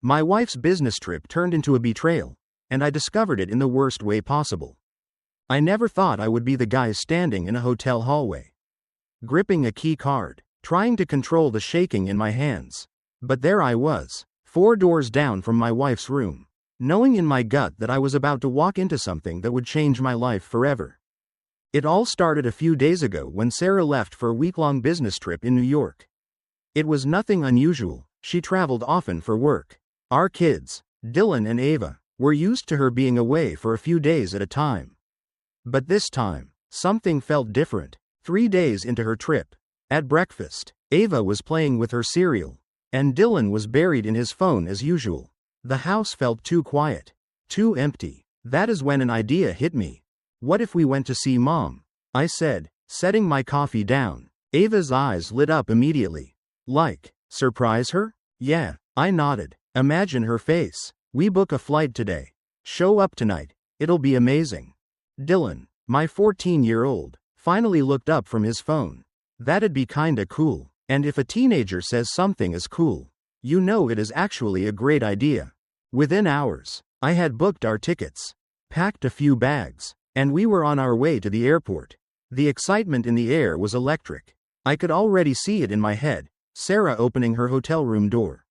My wife's business trip turned into a betrayal, and I discovered it in the worst way possible. I never thought I would be the guy standing in a hotel hallway, gripping a key card, trying to control the shaking in my hands. But there I was, 4 doors down from my wife's room, knowing in my gut that I was about to walk into something that would change my life forever. It all started a few days ago when Sarah left for a week-long business trip in New York. It was nothing unusual. She traveled often for work. Our kids, Dylan and Ava, were used to her being away for a few days at a time. But this time, something felt different. 3 days into her trip, at breakfast, Ava was playing with her cereal, and Dylan was buried in his phone as usual. The house felt too quiet, too empty. That is when an idea hit me. What if we went to see Mom? I said, setting my coffee down. Ava's eyes lit up immediately. Like, surprise her? Yeah, I nodded. Imagine her face. We book a flight today. Show up tonight. It'll be amazing. Dylan, my 14-year-old, finally looked up from his phone. That'd be kinda cool. And if a teenager says something is cool, you know it is actually a great idea. Within hours, I had booked our tickets, packed a few bags, and we were on our way to the airport. The excitement in the air was electric. I could already see it in my head. Sarah opening her hotel room door,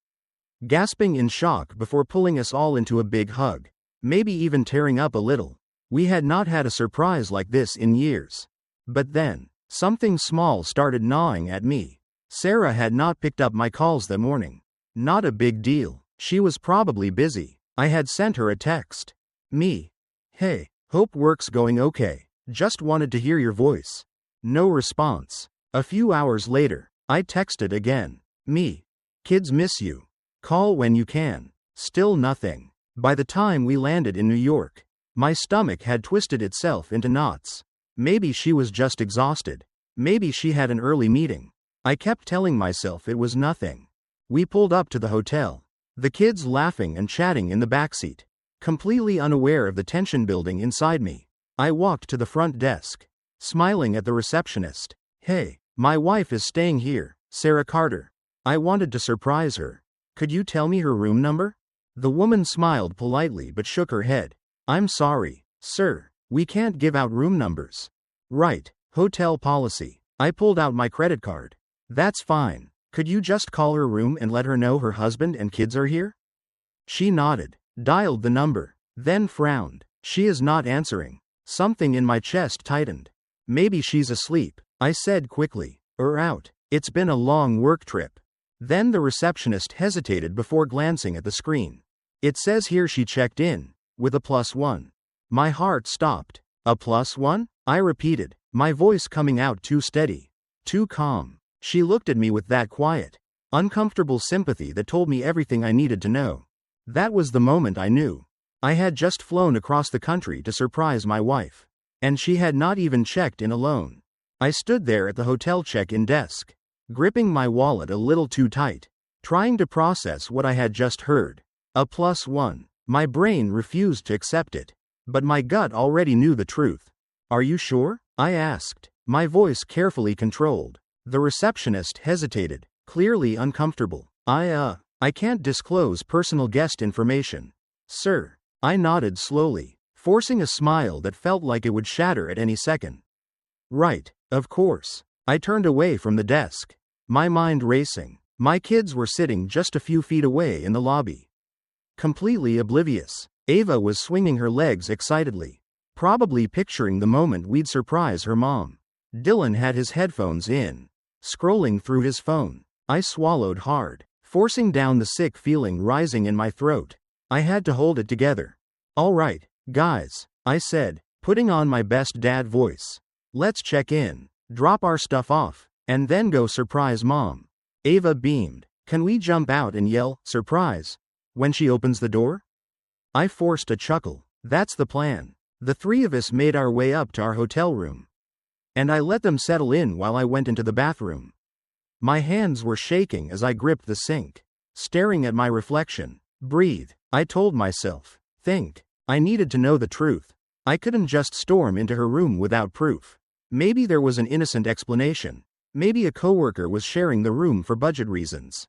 gasping in shock before pulling us all into a big hug, maybe even tearing up a little. We had not had a surprise like this in years. But then, something small started gnawing at me. Sarah had not picked up my calls that morning. Not a big deal. She was probably busy. I had sent her a text. Me. Hey, hope work's going okay. Just wanted to hear your voice. No response. A few hours later, I texted again. Me. Kids miss you. Call when you can. Still nothing. By the time we landed in New York, my stomach had twisted itself into knots. Maybe she was just exhausted. Maybe she had an early meeting. I kept telling myself it was nothing. We pulled up to the hotel, the kids laughing and chatting in the backseat, completely unaware of the tension building inside me. I walked to the front desk, smiling at the receptionist. Hey, my wife is staying here, Sarah Carter. I wanted to surprise her. Could you tell me her room number? The woman smiled politely but shook her head. I'm sorry, sir, we can't give out room numbers. Right, hotel policy. I pulled out my credit card. That's fine. Could you just call her room and let her know her husband and kids are here? She nodded, dialed the number, then frowned. She is not answering. Something in my chest tightened. Maybe she's asleep, I said quickly. Out. It's been a long work trip. Then the receptionist hesitated before glancing at the screen. It says here she checked in, with a +1. My heart stopped. A +1? I repeated, my voice coming out too steady, too calm. She looked at me with that quiet, uncomfortable sympathy that told me everything I needed to know. That was the moment I knew. I had just flown across the country to surprise my wife, and she had not even checked in alone. I stood there at the hotel check-in desk, gripping my wallet a little too tight, trying to process what I had just heard. A +1. My brain refused to accept it, but my gut already knew the truth. Are you sure? I asked, my voice carefully controlled. The receptionist hesitated, clearly uncomfortable. I can't disclose personal guest information. Sir. I nodded slowly, forcing a smile that felt like it would shatter at any second. Right, of course. I turned away from the desk, my mind racing. My kids were sitting just a few feet away in the lobby, completely oblivious. Ava was swinging her legs excitedly, probably picturing the moment we'd surprise her mom. Dylan had his headphones in, scrolling through his phone. I swallowed hard, forcing down the sick feeling rising in my throat. I had to hold it together. All right, guys, I said, putting on my best dad voice. Let's check in, drop our stuff off, and then go surprise Mom. Ava beamed. Can we jump out and yell, surprise, when she opens the door? I forced a chuckle. That's the plan. The 3 of us made our way up to our hotel room, and I let them settle in while I went into the bathroom. My hands were shaking as I gripped the sink, staring at my reflection. Breathe, I told myself. Think. I needed to know the truth. I couldn't just storm into her room without proof. Maybe there was an innocent explanation. Maybe a coworker was sharing the room for budget reasons.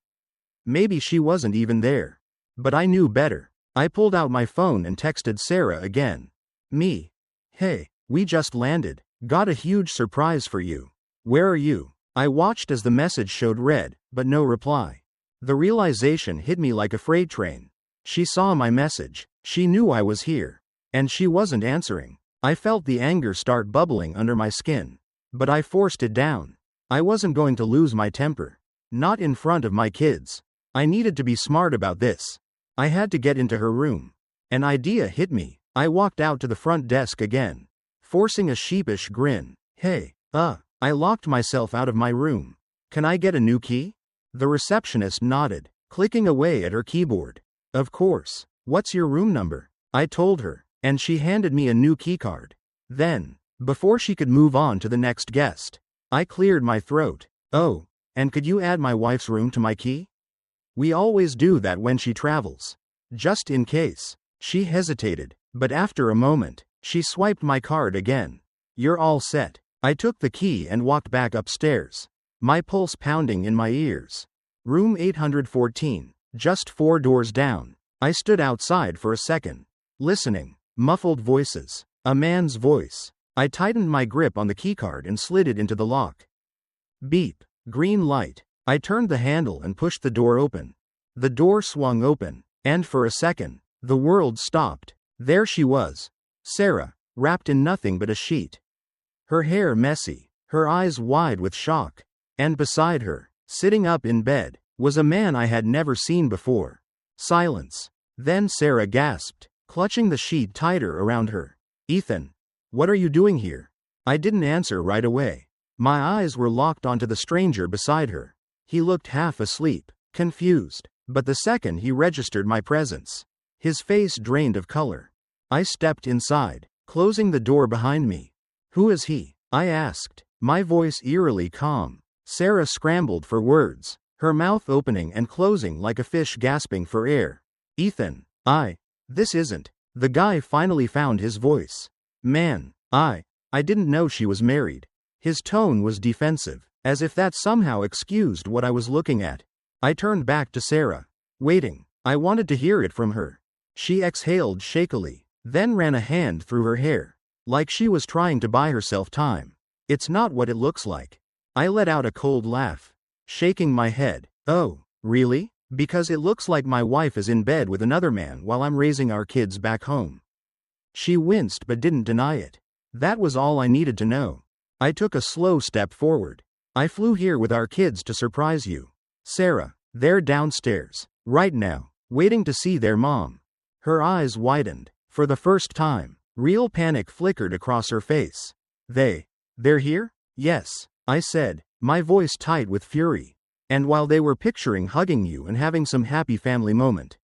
Maybe she wasn't even there. But I knew better. I pulled out my phone and texted Sarah again. Me. Hey, we just landed. Got a huge surprise for you. Where are you? I watched as the message showed read, but no reply. The realization hit me like a freight train. She saw my message. She knew I was here. And she wasn't answering. I felt the anger start bubbling under my skin. But I forced it down. I wasn't going to lose my temper. Not in front of my kids. I needed to be smart about this. I had to get into her room. An idea hit me. I walked out to the front desk again, forcing a sheepish grin. Hey, I locked myself out of my room. Can I get a new key? The receptionist nodded, clicking away at her keyboard. Of course. What's your room number? I told her, and she handed me a new keycard. Then, before she could move on to the next guest, I cleared my throat. Oh, and could you add my wife's room to my key? We always do that when she travels. Just in case. She hesitated, but after a moment, she swiped my card again. You're all set. I took the key and walked back upstairs, my pulse pounding in my ears. Room 814, just 4 doors down. I stood outside for a second, listening. Muffled voices. A man's voice. I tightened my grip on the keycard and slid it into the lock. Beep. Green light. I turned the handle and pushed the door open. The door swung open, and for a second, the world stopped. There she was. Sarah, wrapped in nothing but a sheet. Her hair messy, her eyes wide with shock. And beside her, sitting up in bed, was a man I had never seen before. Silence. Then Sarah gasped, clutching the sheet tighter around her. Ethan, what are you doing here? I didn't answer right away. My eyes were locked onto the stranger beside her. He looked half asleep, confused, but the second he registered my presence, his face drained of color. I stepped inside, closing the door behind me. Who is he? I asked, my voice eerily calm. Sarah scrambled for words, her mouth opening and closing like a fish gasping for air. Ethan, this isn't. The guy finally found his voice. Man, I didn't know she was married. His tone was defensive, as if that somehow excused what I was looking at. I turned back to Sarah, waiting. I wanted to hear it from her. She exhaled shakily, then ran a hand through her hair, like she was trying to buy herself time. It's not what it looks like. I let out a cold laugh, shaking my head. Oh, really? Because it looks like my wife is in bed with another man while I'm raising our kids back home. She winced but didn't deny it. That was all I needed to know. I took a slow step forward. I flew here with our kids to surprise you. Sarah, they're downstairs, right now, waiting to see their mom. Her eyes widened. For the first time, real panic flickered across her face. They're here? Yes, I said, my voice tight with fury. And while they were picturing hugging you and having some happy family moment.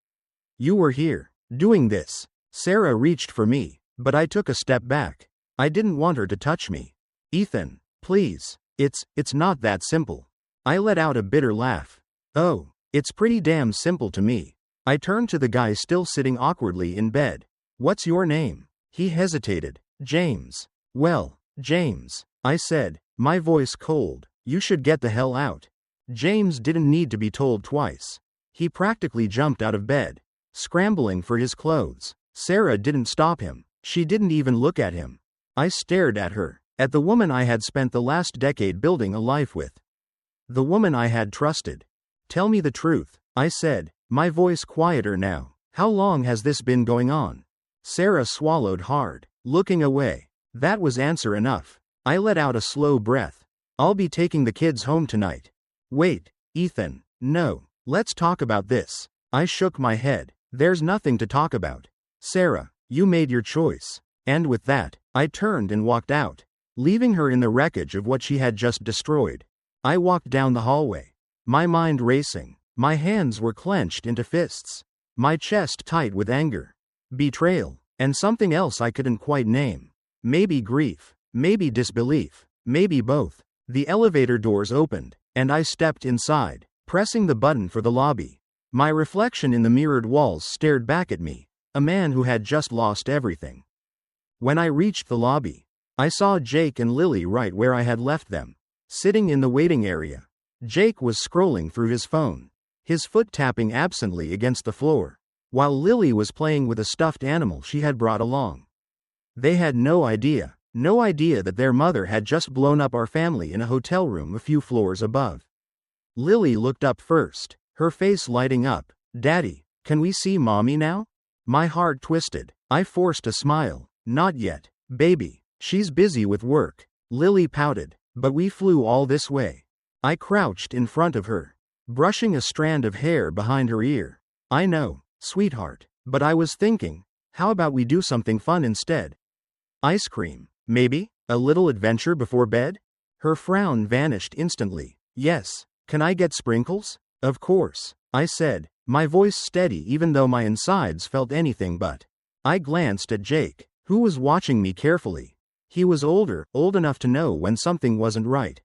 You were here, doing this. Sarah reached for me, but I took a step back. I didn't want her to touch me. Ethan, please, it's not that simple. I let out a bitter laugh. Oh, it's pretty damn simple to me. I turned to the guy still sitting awkwardly in bed. What's your name? He hesitated. James. Well, James, I said, my voice cold. You should get the hell out. James didn't need to be told twice. He practically jumped out of bed, scrambling for his clothes. Sarah didn't stop him. She didn't even look at him. I stared at her, at the woman I had spent the last decade building a life with. The woman I had trusted. Tell me the truth, I said, my voice quieter now. How long has this been going on? Sarah swallowed hard, looking away. That was answer enough. I let out a slow breath. I'll be taking the kids home tonight. Wait, Ethan, no, let's talk about this. I shook my head. There's nothing to talk about. Sarah, you made your choice. And with that, I turned and walked out, leaving her in the wreckage of what she had just destroyed. I walked down the hallway, my mind racing. My hands were clenched into fists, my chest tight with anger, betrayal, and something else I couldn't quite name. Maybe grief, maybe disbelief, maybe both. The elevator doors opened, and I stepped inside, pressing the button for the lobby. My reflection in the mirrored walls stared back at me, a man who had just lost everything. When I reached the lobby, I saw Jake and Lily right where I had left them, sitting in the waiting area. Jake was scrolling through his phone. his foot tapping absently against the floor, while Lily was playing with a stuffed animal she had brought along. They had no idea that their mother had just blown up our family in a hotel room a few floors above. Lily looked up first, her face lighting up. "Daddy, can we see Mommy now?" My heart twisted. I forced a smile. "Not yet, baby. She's busy with work." Lily pouted. "But we flew all this way." I crouched in front of her, brushing a strand of hair behind her ear. "I know, sweetheart, but I was thinking, how about we do something fun instead? Ice cream, maybe? A little adventure before bed?" Her frown vanished instantly. "Yes, can I get sprinkles?" "Of course," I said, my voice steady even though my insides felt anything but. I glanced at Jake, who was watching me carefully. He was older, old enough to know when something wasn't right.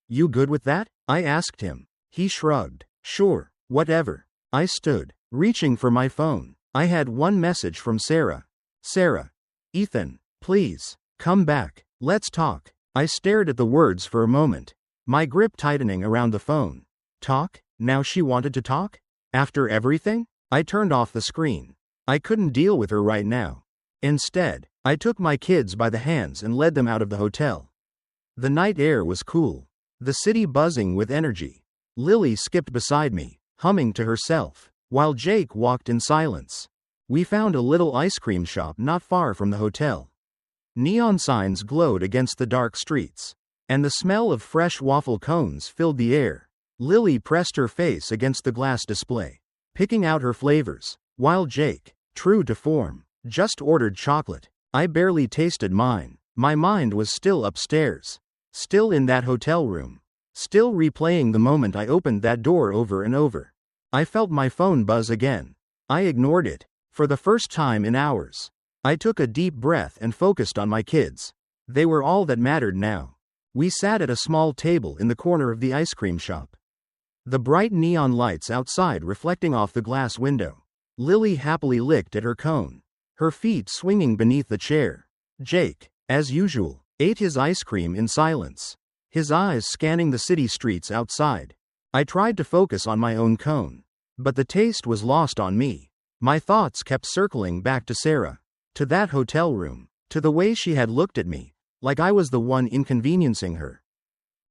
"You good with that?" I asked him. He shrugged. "Sure, whatever." I stood, reaching for my phone. I had one message from Sarah. "Sarah. Ethan, please, come back. Let's talk." I stared at the words for a moment, my grip tightening around the phone. Talk? Now she wanted to talk? After everything? I turned off the screen. I couldn't deal with her right now. Instead, I took my kids by the hands and led them out of the hotel. The night air was cool, the city buzzing with energy. Lily skipped beside me, humming to herself, while Jake walked in silence. We found a little ice cream shop not far from the hotel. Neon signs glowed against the dark streets, and the smell of fresh waffle cones filled the air. Lily pressed her face against the glass display, picking out her flavors, while Jake, true to form, just ordered chocolate. I barely tasted mine. My mind was still upstairs, still in that hotel room, still replaying the moment I opened that door over and over. I felt my phone buzz again. I ignored it, for the first time in hours. I took a deep breath and focused on my kids. They were all that mattered now. We sat at a small table in the corner of the ice cream shop, the bright neon lights outside reflecting off the glass window. Lily happily licked at her cone, her feet swinging beneath the chair. Jake, as usual, ate his ice cream in silence, his eyes scanning the city streets outside. I tried to focus on my own cone, but the taste was lost on me. My thoughts kept circling back to Sarah, to that hotel room, to the way she had looked at me, like I was the one inconveniencing her.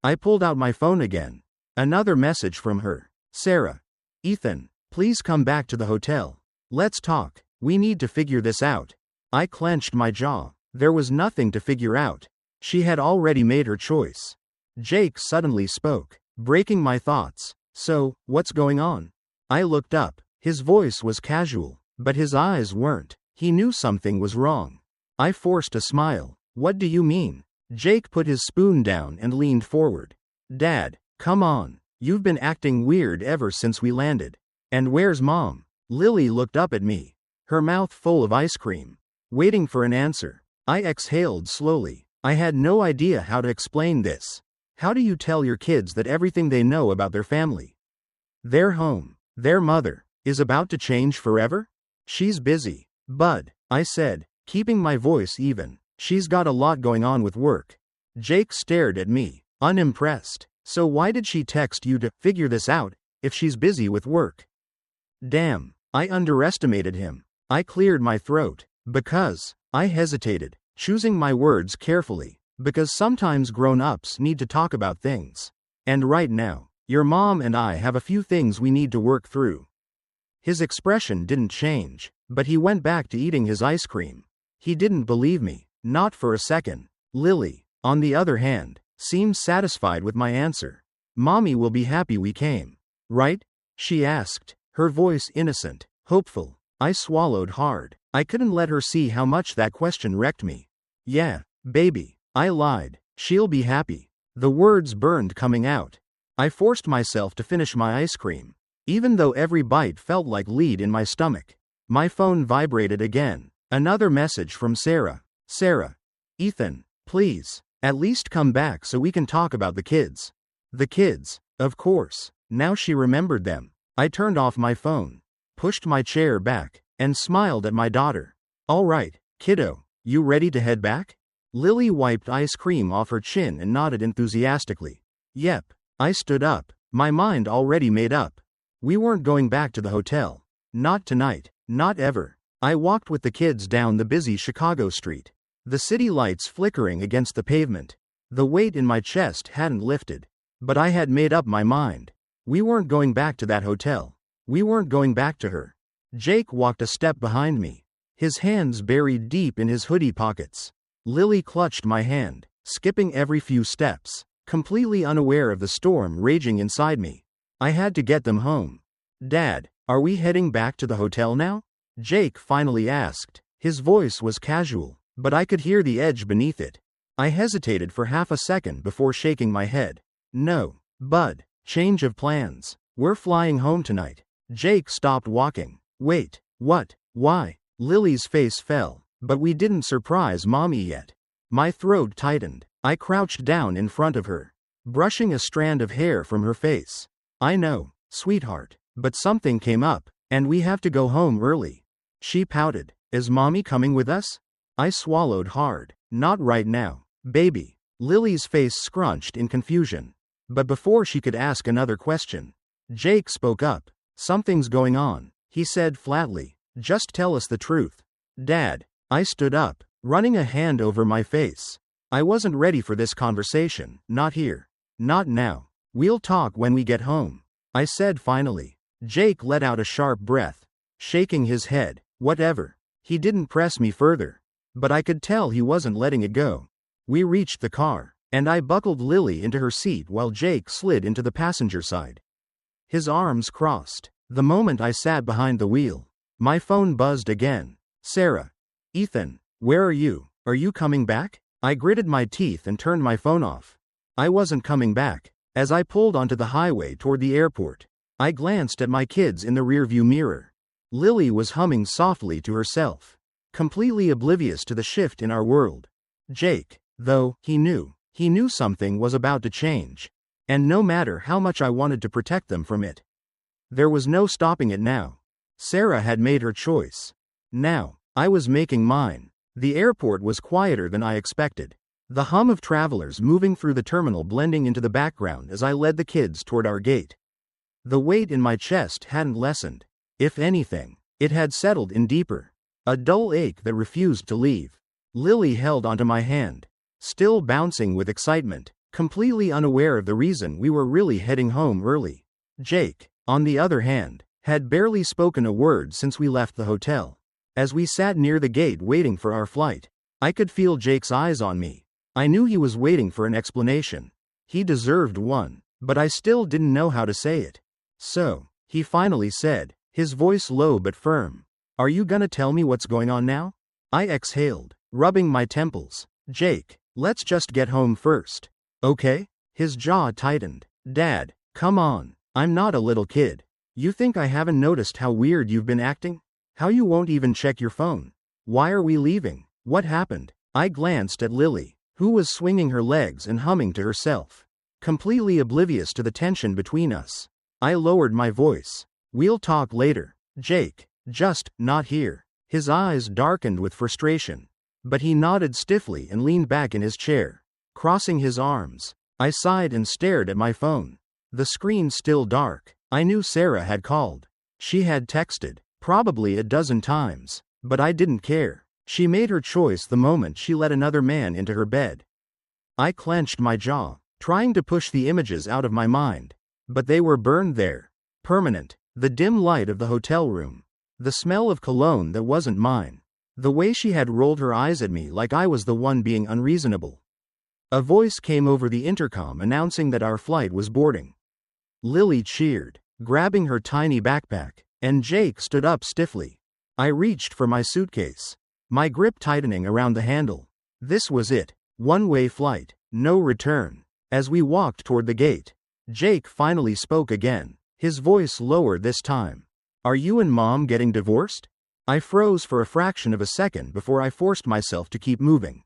I pulled out my phone again. Another message from her. "Sarah. Ethan, please come back to the hotel. Let's talk. We need to figure this out." I clenched my jaw. There was nothing to figure out. She had already made her choice. Jake suddenly spoke, breaking my thoughts. "So, what's going on?" I looked up. His voice was casual, but his eyes weren't. He knew something was wrong. I forced a smile. "What do you mean?" Jake put his spoon down and leaned forward. "Dad, come on. You've been acting weird ever since we landed. And where's Mom?" Lily looked up at me, her mouth full of ice cream, waiting for an answer. I exhaled slowly. I had no idea how to explain this. How do you tell your kids that everything they know about their family, their home, their mother, is about to change forever? "She's busy, Bud," I said, keeping my voice even. "She's got a lot going on with work." Jake stared at me, unimpressed. "So why did she text you to figure this out, if she's busy with work?" Damn, I underestimated him. I cleared my throat. "Because," I hesitated, choosing my words carefully, "because sometimes grown-ups need to talk about things. And right now, your mom and I have a few things we need to work through." His expression didn't change, but he went back to eating his ice cream. He didn't believe me, not for a second. Lily, on the other hand, seemed satisfied with my answer. "Mommy will be happy we came, right?" she asked, her voice innocent, hopeful. I swallowed hard. I couldn't let her see how much that question wrecked me. "Yeah, baby," I lied. "She'll be happy." The words burned coming out. I forced myself to finish my ice cream, even though every bite felt like lead in my stomach. My phone vibrated again. Another message from Sarah. "Sarah. Ethan, please, at least come back so we can talk about the kids." The kids, of course. Now she remembered them. I turned off my phone, pushed my chair back, and smiled at my daughter. "All right, kiddo, you ready to head back?" Lily wiped ice cream off her chin and nodded enthusiastically. "Yep." I stood up, my mind already made up. We weren't going back to the hotel. Not tonight. Not ever. I walked with the kids down the busy Chicago street. The city lights flickering against the pavement. The weight in my chest hadn't lifted. But I had made up my mind. We weren't going back to that hotel. We weren't going back to her. Jake walked a step behind me, his hands buried deep in his hoodie pockets. Lily clutched my hand, skipping every few steps, completely unaware of the storm raging inside me. I had to get them home. Dad, are we heading back to the hotel now? Jake finally asked. His voice was casual, but I could hear the edge beneath it. I hesitated for half a second before shaking my head. No, Bud. Change of plans. We're flying home tonight. Jake stopped walking. Wait, what? Why? Lily's face fell, but we didn't surprise Mommy yet. My throat tightened. I crouched down in front of her, brushing a strand of hair from her face. I know, sweetheart, but something came up, and we have to go home early. She pouted. Is Mommy coming with us? I swallowed hard. Not right now, baby. Lily's face scrunched in confusion. But before she could ask another question, Jake spoke up. Something's going on, he said flatly. Just tell us the truth. Dad. I stood up, running a hand over my face. I wasn't ready for this conversation. Not here. Not now. We'll talk when we get home, I said finally. Jake let out a sharp breath, shaking his head. Whatever. He didn't press me further, but I could tell he wasn't letting it go. We reached the car, and I buckled Lily into her seat while Jake slid into the passenger side. His arms crossed. The moment I sat behind the wheel, my phone buzzed again. Sarah. Ethan. Where are you? Are you coming back? I gritted my teeth and turned my phone off. I wasn't coming back. As I pulled onto the highway toward the airport, I glanced at my kids in the rearview mirror. Lily was humming softly to herself, completely oblivious to the shift in our world. Jake, though, he knew something was about to change. And no matter how much I wanted to protect them from it, there was no stopping it now. Sarah had made her choice. Now, I was making mine. The airport was quieter than I expected. The hum of travelers moving through the terminal blending into the background as I led the kids toward our gate. The weight in my chest hadn't lessened. If anything, it had settled in deeper. A dull ache that refused to leave. Lily held onto my hand, still bouncing with excitement, completely unaware of the reason we were really heading home early. Jake, on the other hand, had barely spoken a word since we left the hotel. As we sat near the gate waiting for our flight, I could feel Jake's eyes on me. I knew he was waiting for an explanation. He deserved one, but I still didn't know how to say it. So, he finally said, his voice low but firm. Are you gonna tell me what's going on now? I exhaled, rubbing my temples. Jake, let's just get home first. Okay? His jaw tightened. Dad, come on. I'm not a little kid. You think I haven't noticed how weird you've been acting? How you won't even check your phone? Why are we leaving? What happened? I glanced at Lily, who was swinging her legs and humming to herself, completely oblivious to the tension between us. I lowered my voice. We'll talk later. Jake, just not here. His eyes darkened with frustration, but he nodded stiffly and leaned back in his chair, crossing his arms. I sighed and stared at my phone. The screen still dark. I knew Sarah had called. She had texted, probably a dozen times, but I didn't care. She made her choice the moment she let another man into her bed. I clenched my jaw, trying to push the images out of my mind, but they were burned there, permanent. The dim light of the hotel room, the smell of cologne that wasn't mine, the way she had rolled her eyes at me like I was the one being unreasonable. A voice came over the intercom announcing that our flight was boarding. Lily cheered, grabbing her tiny backpack, and Jake stood up stiffly. I reached for my suitcase, my grip tightening around the handle. This was it. One-way flight, no return. As we walked toward the gate, Jake finally spoke again, his voice lower this time. Are you and Mom getting divorced? I froze for a fraction of a second before I forced myself to keep moving.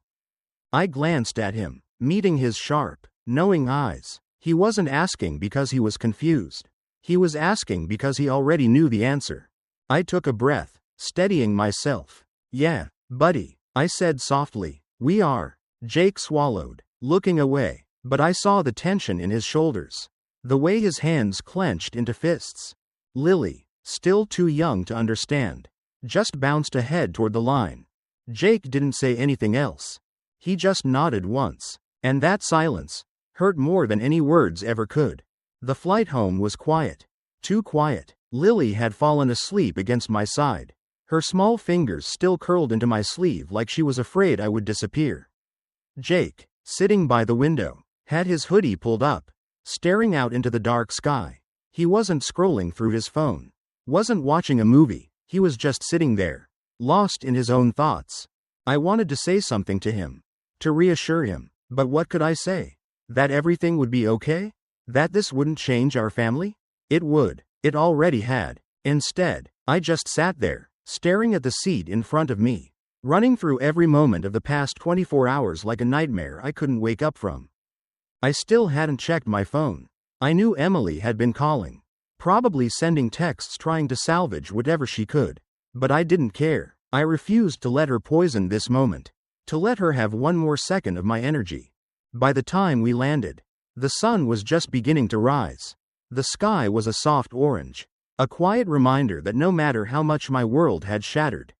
I glanced at him, meeting his sharp, knowing eyes. He wasn't asking because he was confused. He was asking because he already knew the answer. I took a breath, steadying myself. Yeah, buddy, I said softly. We are. Jake swallowed, looking away, but I saw the tension in his shoulders, the way his hands clenched into fists. Lily, still too young to understand, just bounced ahead toward the line. Jake didn't say anything else. He just nodded once. And that silence hurt more than any words ever could. The flight home was quiet. Too quiet. Lily had fallen asleep against my side. Her small fingers still curled into my sleeve like she was afraid I would disappear. Jake, sitting by the window, had his hoodie pulled up, staring out into the dark sky. He wasn't scrolling through his phone. Wasn't watching a movie. He was just sitting there, lost in his own thoughts. I wanted to say something to him, to reassure him, but what could I say? That everything would be okay? That this wouldn't change our family? It would. It already had. Instead, I just sat there, staring at the seat in front of me, running through every moment of the past 24 hours like a nightmare I couldn't wake up from. I still hadn't checked my phone. I knew Emily had been calling, probably sending texts trying to salvage whatever she could. But I didn't care. I refused to let her poison this moment, to let her have one more second of my energy. By the time we landed, the sun was just beginning to rise. The sky was a soft orange, a quiet reminder that no matter how much my world had shattered,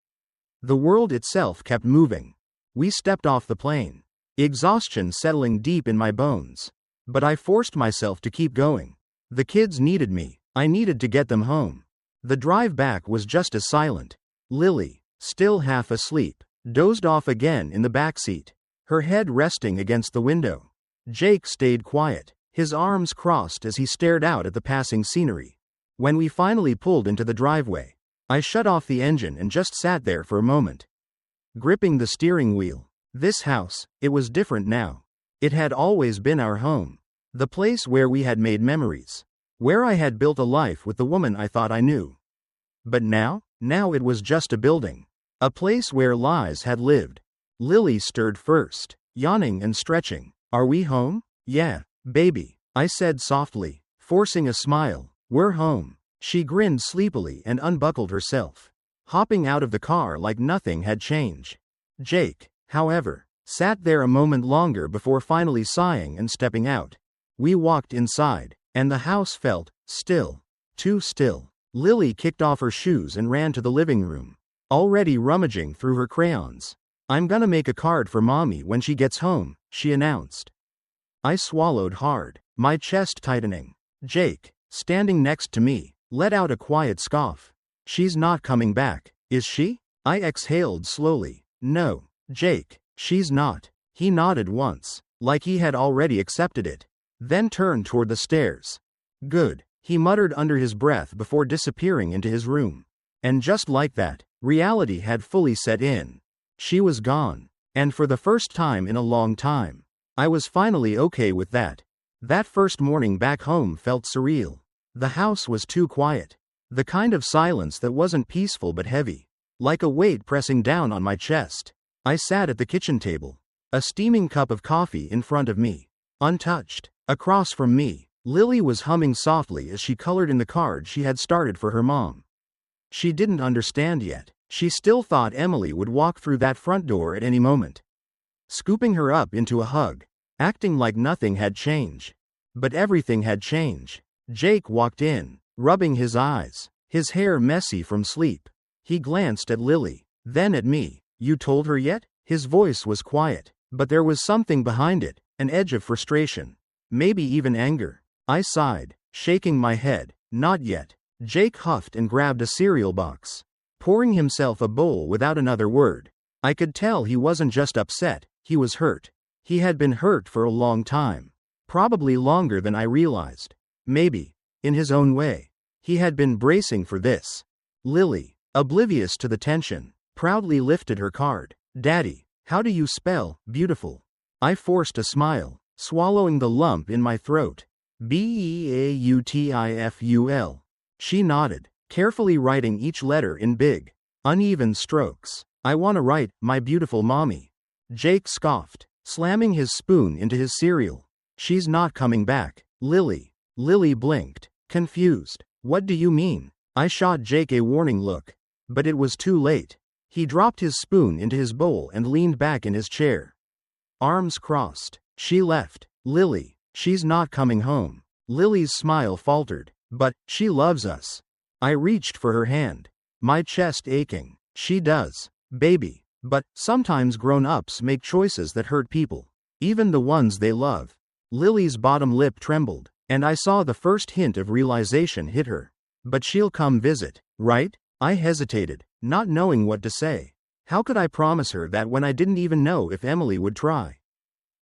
the world itself kept moving. We stepped off the plane, exhaustion settling deep in my bones. But I forced myself to keep going. The kids needed me. I needed to get them home. The drive back was just as silent. Lily, still half asleep, dozed off again in the back seat, her head resting against the window. Jake stayed quiet, his arms crossed as he stared out at the passing scenery. When we finally pulled into the driveway, I shut off the engine and just sat there for a moment, gripping the steering wheel. This house, it was different now. It had always been our home, the place where we had made memories, where I had built a life with the woman I thought I knew. But now it was just a building, a place where lies had lived. Lily stirred first, yawning and stretching. "Are we home?" "Yeah, baby," I said softly, forcing a smile. "We're home." She grinned sleepily and unbuckled herself, hopping out of the car like nothing had changed. Jake, however, sat there a moment longer before finally sighing and stepping out. We walked inside, and the house felt still, too still. Lily kicked off her shoes and ran to the living room, already rummaging through her crayons. "I'm gonna make a card for Mommy when she gets home," she announced. I swallowed hard, my chest tightening. Jake, standing next to me, let out a quiet scoff. "She's not coming back, is she?" I exhaled slowly. "No, Jake, she's not." He nodded once, like he had already accepted it, then turned toward the stairs. "Good," he muttered under his breath before disappearing into his room. And just like that, reality had fully set in. She was gone. And for the first time in a long time, I was finally okay with that. That first morning back home felt surreal. The house was too quiet. The kind of silence that wasn't peaceful but heavy, like a weight pressing down on my chest. I sat at the kitchen table, a steaming cup of coffee in front of me, untouched. Across from me, Lily was humming softly as she colored in the card she had started for her mom. She didn't understand yet. She still thought Emily would walk through that front door at any moment, scooping her up into a hug, acting like nothing had changed. But everything had changed. Jake walked in, rubbing his eyes, his hair messy from sleep. He glanced at Lily, then at me. "You told her yet?" His voice was quiet, but there was something behind it, an edge of frustration, maybe even anger. I sighed, shaking my head. "Not yet." Jake huffed and grabbed a cereal box, pouring himself a bowl without another word. I could tell he wasn't just upset, he was hurt. He had been hurt for a long time, probably longer than I realized. Maybe, in his own way, he had been bracing for this. Lily, oblivious to the tension, proudly lifted her card. "Daddy, how do you spell beautiful?" I forced a smile, swallowing the lump in my throat. "Beautiful." She nodded, carefully writing each letter in big, uneven strokes. "I want to write, my beautiful mommy." Jake scoffed, slamming his spoon into his cereal. "She's not coming back." Lily blinked, confused. "What do you mean?" I shot Jake a warning look, but it was too late. He dropped his spoon into his bowl and leaned back in his chair, arms crossed. "She left. Lily, she's not coming home." Lily's smile faltered. "But she loves us." I reached for her hand. My chest aching. She does, baby. But sometimes grown-ups make choices that hurt people. Even the ones they love. Lily's bottom lip trembled, and I saw the first hint of realization hit her. But she'll come visit, right? I hesitated, not knowing what to say. How could I promise her that when I didn't even know if Emily would try?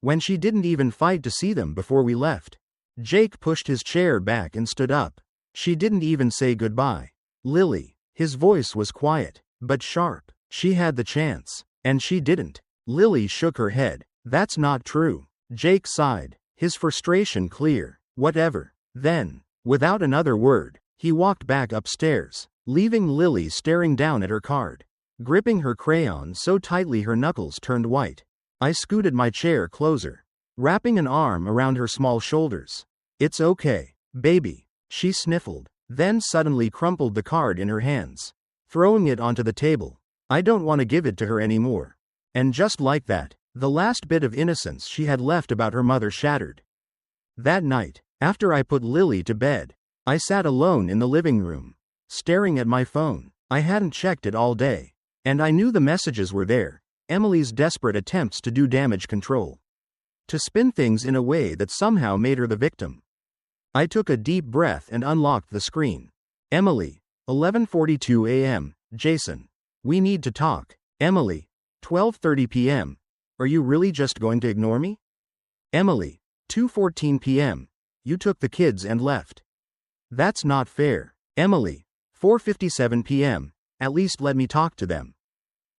When she didn't even fight to see them before we left. Jake pushed his chair back and stood up. She didn't even say goodbye. Lily. His voice was quiet, but sharp. She had the chance, and she didn't. Lily shook her head. That's not true. Jake sighed, his frustration clear. Whatever. Then, without another word, he walked back upstairs, leaving Lily staring down at her card, gripping her crayon so tightly her knuckles turned white. I scooted my chair closer, wrapping an arm around her small shoulders. It's okay, baby, she sniffled, then suddenly crumpled the card in her hands, throwing it onto the table. I don't want to give it to her anymore. And just like that, the last bit of innocence she had left about her mother shattered. That night, after I put Lily to bed, I sat alone in the living room, staring at my phone. I hadn't checked it all day, and I knew the messages were there. Emily's desperate attempts to do damage control. To spin things in a way that somehow made her the victim. I took a deep breath and unlocked the screen. Emily, 11:42 a.m., Jason. We need to talk. Emily, 12:30 p.m. Are you really just going to ignore me? Emily, 2:14 p.m. You took the kids and left. That's not fair. Emily, 4:57 p.m. At least let me talk to them.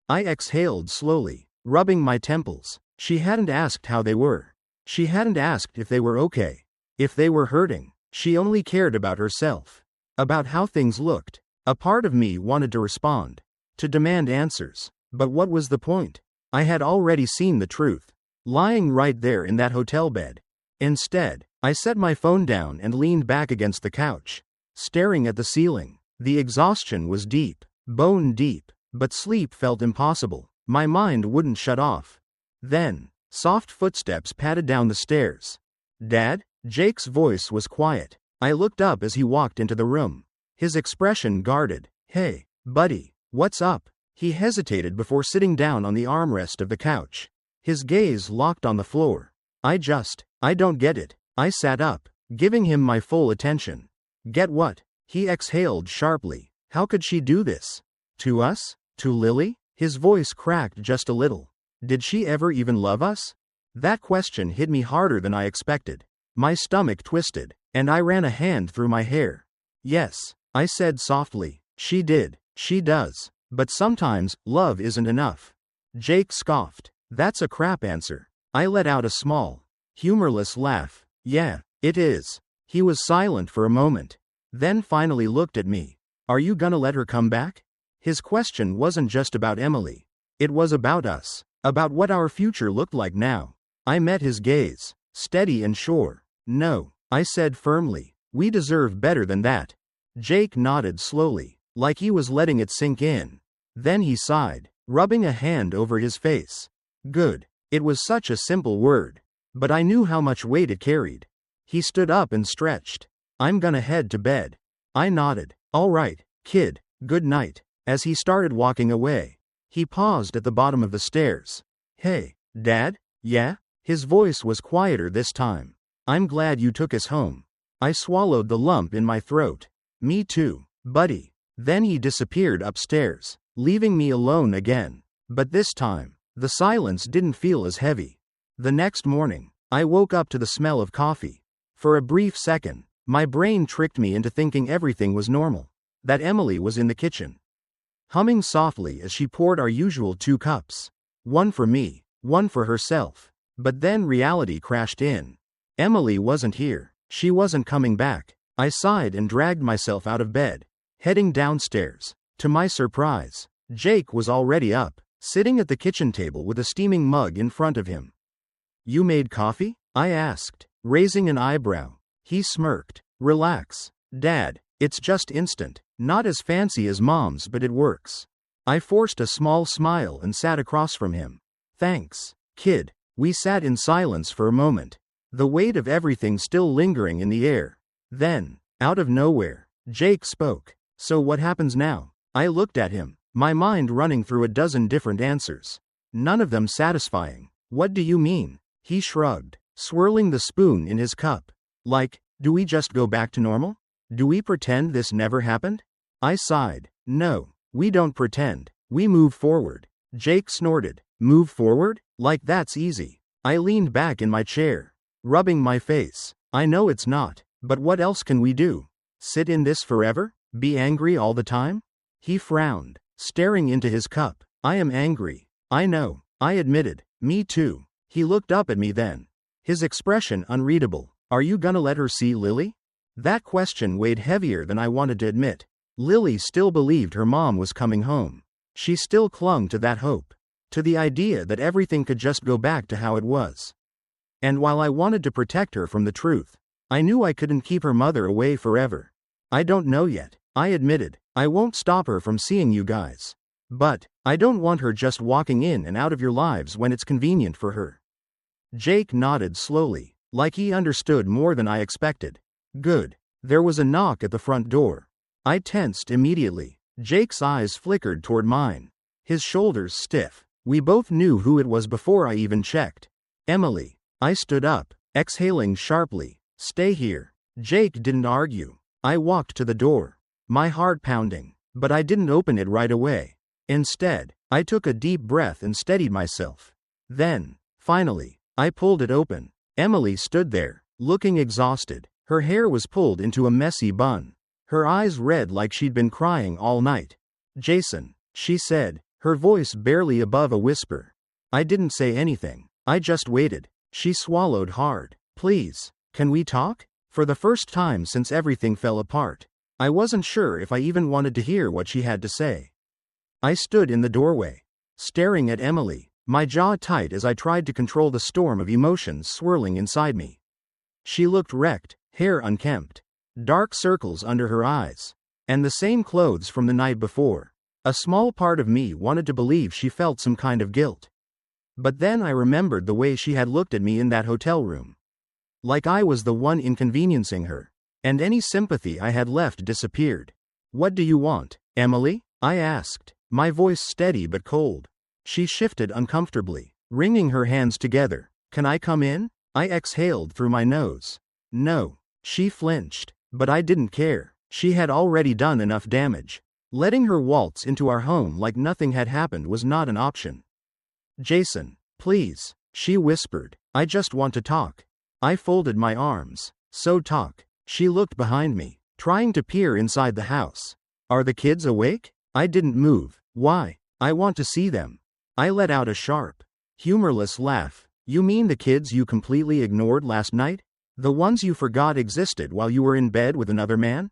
I exhaled slowly, rubbing my temples. She hadn't asked how they were. She hadn't asked if they were okay. If they were hurting. She only cared about herself. About how things looked. A part of me wanted to respond. To demand answers. But what was the point? I had already seen the truth. Lying right there in that hotel bed. Instead, I set my phone down and leaned back against the couch, staring at the ceiling. The exhaustion was deep. Bone deep. But sleep felt impossible. My mind wouldn't shut off. Then, soft footsteps padded down the stairs. Dad? Jake's voice was quiet. I looked up as he walked into the room. His expression guarded. Hey, buddy, what's up? He hesitated before sitting down on the armrest of the couch. His gaze locked on the floor. I don't get it. I sat up, giving him my full attention. Get what? He exhaled sharply. How could she do this? To us? To Lily? His voice cracked just a little. Did she ever even love us? That question hit me harder than I expected. My stomach twisted, and I ran a hand through my hair. Yes, I said softly. She did. She does. But sometimes, love isn't enough. Jake scoffed. That's a crap answer. I let out a small, humorless laugh. Yeah, it is. He was silent for a moment, then finally looked at me. Are you gonna let her come back? His question wasn't just about Emily. It was about us. About what our future looked like now. I met his gaze, steady and sure. No, I said firmly. We deserve better than that. Jake nodded slowly, like he was letting it sink in. Then he sighed, rubbing a hand over his face. Good. It was such a simple word, but I knew how much weight it carried. He stood up and stretched. I'm gonna head to bed. I nodded. All right, kid, good night. As he started walking away, he paused at the bottom of the stairs. Hey, Dad? Yeah? His voice was quieter this time. I'm glad you took us home. I swallowed the lump in my throat. Me too, buddy. Then he disappeared upstairs, leaving me alone again. But this time, the silence didn't feel as heavy. The next morning, I woke up to the smell of coffee. For a brief second, my brain tricked me into thinking everything was normal. That Emily was in the kitchen, humming softly as she poured our usual 2 cups. One for me, one for herself. But then reality crashed in. Emily wasn't here. She wasn't coming back. I sighed and dragged myself out of bed, heading downstairs. To my surprise, Jake was already up, sitting at the kitchen table with a steaming mug in front of him. You made coffee? I asked, raising an eyebrow. He smirked. Relax, Dad. It's just instant. Not as fancy as Mom's, but it works. I forced a small smile and sat across from him. Thanks, kid. We sat in silence for a moment, the weight of everything still lingering in the air. Then, out of nowhere, Jake spoke. So what happens now? I looked at him, my mind running through a dozen different answers. None of them satisfying. What do you mean? He shrugged, swirling the spoon in his cup. Like, do we just go back to normal? Do we pretend this never happened? I sighed. No, we don't pretend. We move forward. Jake snorted. Move forward? Like that's easy. I leaned back in my chair, rubbing my face. I know it's not, but what else can we do? Sit in this forever? Be angry all the time? He frowned, staring into his cup. I am angry. I know, I admitted. Me too. He looked up at me then, his expression unreadable. Are you gonna let her see Lily? That question weighed heavier than I wanted to admit. Lily still believed her mom was coming home. She still clung to that hope, to the idea that everything could just go back to how it was. And while I wanted to protect her from the truth, I knew I couldn't keep her mother away forever. I don't know yet, I admitted. I won't stop her from seeing you guys. But I don't want her just walking in and out of your lives when it's convenient for her. Jake nodded slowly, like he understood more than I expected. Good. There was a knock at the front door. I tensed immediately. Jake's eyes flickered toward mine, his shoulders stiff. We both knew who it was before I even checked. Emily. I stood up, exhaling sharply. Stay here. Jake didn't argue. I walked to the door, my heart pounding, but I didn't open it right away. Instead, I took a deep breath and steadied myself. Then, finally, I pulled it open. Emily stood there, looking exhausted. Her hair was pulled into a messy bun. Her eyes red like she'd been crying all night. Jason, she said, her voice barely above a whisper. I didn't say anything. I just waited. She swallowed hard. Please, can we talk? For the first time since everything fell apart, I wasn't sure if I even wanted to hear what she had to say. I stood in the doorway, staring at Emily, my jaw tight as I tried to control the storm of emotions swirling inside me. She looked wrecked, hair unkempt, dark circles under her eyes, and the same clothes from the night before. A small part of me wanted to believe she felt some kind of guilt. But then I remembered the way she had looked at me in that hotel room. Like I was the one inconveniencing her, and any sympathy I had left disappeared. What do you want, Emily? I asked, my voice steady but cold. She shifted uncomfortably, wringing her hands together. Can I come in? I exhaled through my nose. No. She flinched, but I didn't care. She had already done enough damage. Letting her waltz into our home like nothing had happened was not an option. Jason, please, she whispered. I just want to talk. I folded my arms. So talk. She looked behind me, trying to peer inside the house. Are the kids awake? I didn't move. Why? I want to see them. I let out a sharp, humorless laugh. You mean the kids you completely ignored last night? The ones you forgot existed while you were in bed with another man?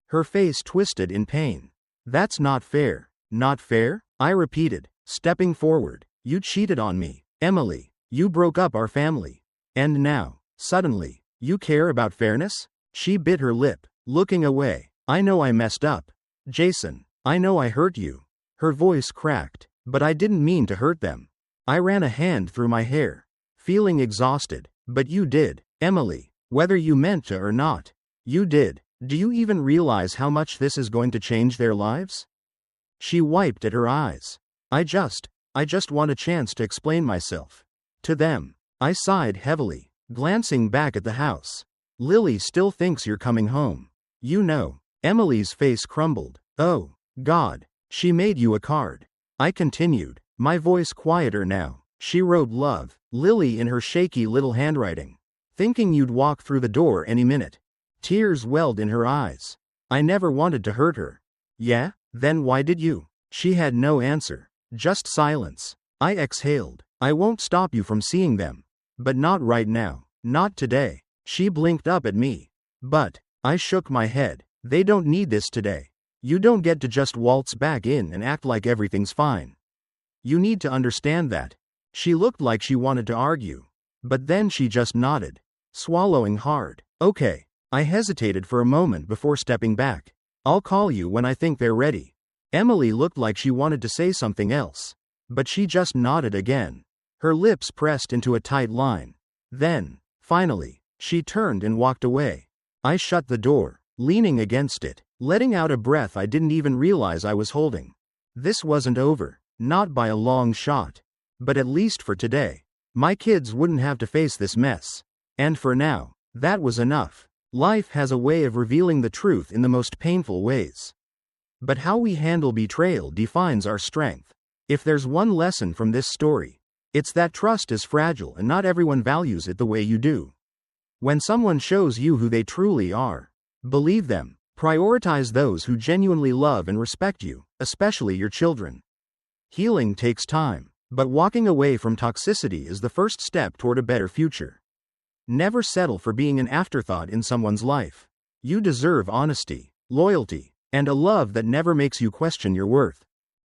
Her face twisted in pain. That's not fair. Not fair? I repeated, stepping forward. You cheated on me, Emily. You broke up our family. And now, suddenly, you care about fairness? She bit her lip, looking away. I know I messed up. Jason, I know I hurt you. Her voice cracked, but I didn't mean to hurt them. I ran a hand through my hair, feeling exhausted. But you did, Emily, whether you meant to or not. You did. Do you even realize how much this is going to change their lives? She wiped at her eyes. I just want a chance to explain myself. To them. I sighed heavily, glancing back at the house. Lily still thinks you're coming home. You know. Emily's face crumbled. Oh, God. She made you a card. I continued, my voice quieter now. She wrote love, Lily in her shaky little handwriting. Thinking you'd walk through the door any minute. Tears welled in her eyes. I never wanted to hurt her. Yeah? Then why did you? She had no answer. Just silence. I exhaled. I won't stop you from seeing them. But not right now. Not today. She blinked up at me. But, I shook my head. They don't need this today. You don't get to just waltz back in and act like everything's fine. You need to understand that. She looked like she wanted to argue. But then she just nodded, swallowing hard. Okay. I hesitated for a moment before stepping back. I'll call you when I think they're ready. Emily looked like she wanted to say something else. But she just nodded again. Her lips pressed into a tight line. Then, finally, she turned and walked away. I shut the door, leaning against it, letting out a breath I didn't even realize I was holding. This wasn't over, not by a long shot. But at least for today, my kids wouldn't have to face this mess. And for now, that was enough. Life has a way of revealing the truth in the most painful ways. But how we handle betrayal defines our strength. If there's one lesson from this story, it's that trust is fragile and not everyone values it the way you do. When someone shows you who they truly are, believe them. Prioritize those who genuinely love and respect you, especially your children. Healing takes time, but walking away from toxicity is the first step toward a better future. Never settle for being an afterthought in someone's life. You deserve honesty, loyalty, and a love that never makes you question your worth.